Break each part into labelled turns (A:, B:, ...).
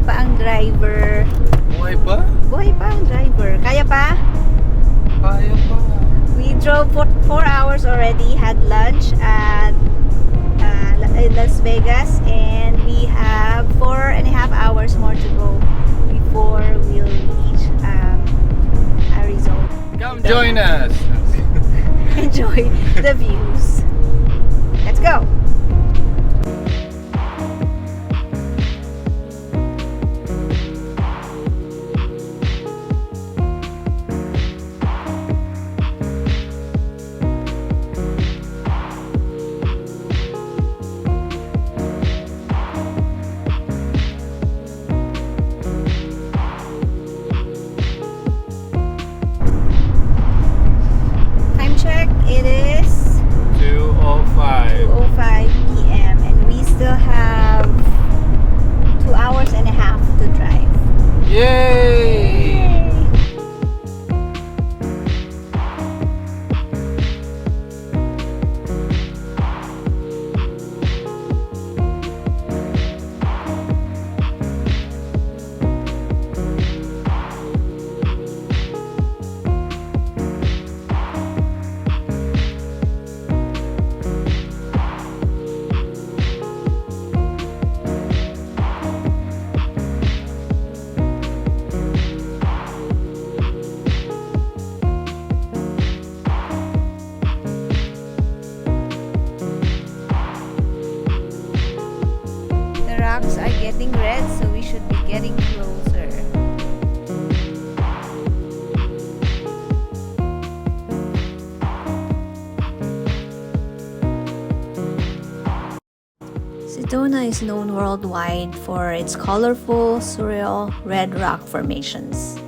A: pa ang driver.
B: Buhay pa?
A: Buhay pa ang driver. Kaya pa?
B: Kaya pa.
A: We drove for 4 hours already, had lunch at Las Vegas, and we have 4.5 hours more to go before we'll reach Arizona.
B: Come join us.
A: Enjoy the views. Let's go! It is
B: 2:05.
A: 2:05 p.m. and we still have 2 hours and a half to drive.
B: Yay!
A: The rocks are getting red, so we should be getting closer. Sedona is known worldwide for its colorful, surreal red rock formations.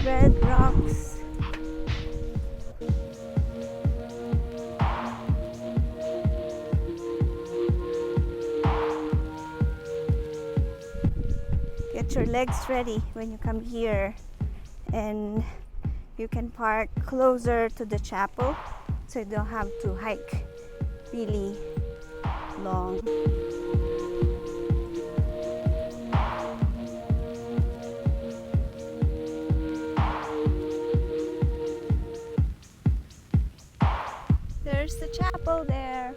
A: Red rocks. Get your legs ready when you come here, and you can park closer to the chapel so you don't have to hike really long. There's the chapel there.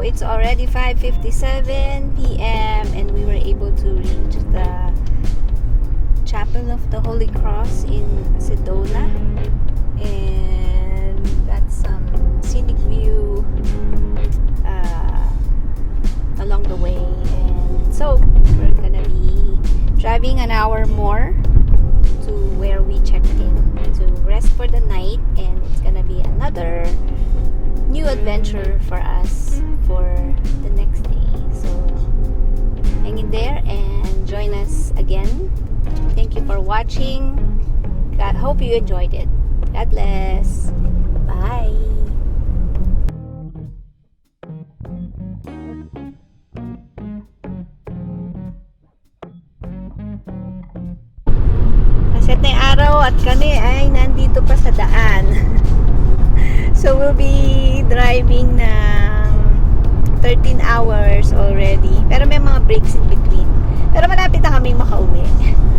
A: it's already 5:57 p.m. and we were able to reach the Chapel of the Holy Cross in Sedona, and that's some scenic view along the way. And so we're gonna be driving an hour more to where we checked in to rest for the night, and it's gonna be another new adventure for us for the next day. So hang in there and join us again. Thank you for watching. God, hope you enjoyed it. God bless. Bye. Kaset na yung araw at kami ay nandito pa sa daan. So we'll be driving ng 13 hours already. Pero may mga breaks in between. Pero malapit na kaming makauwi.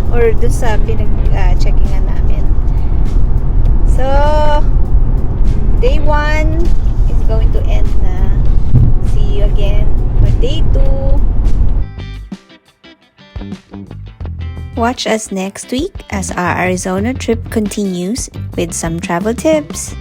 A: Or dun sa pinag-checkingan namin. So, day 1 is going to end na. See you again for day 2. Watch us next week as our Arizona trip continues with some travel tips.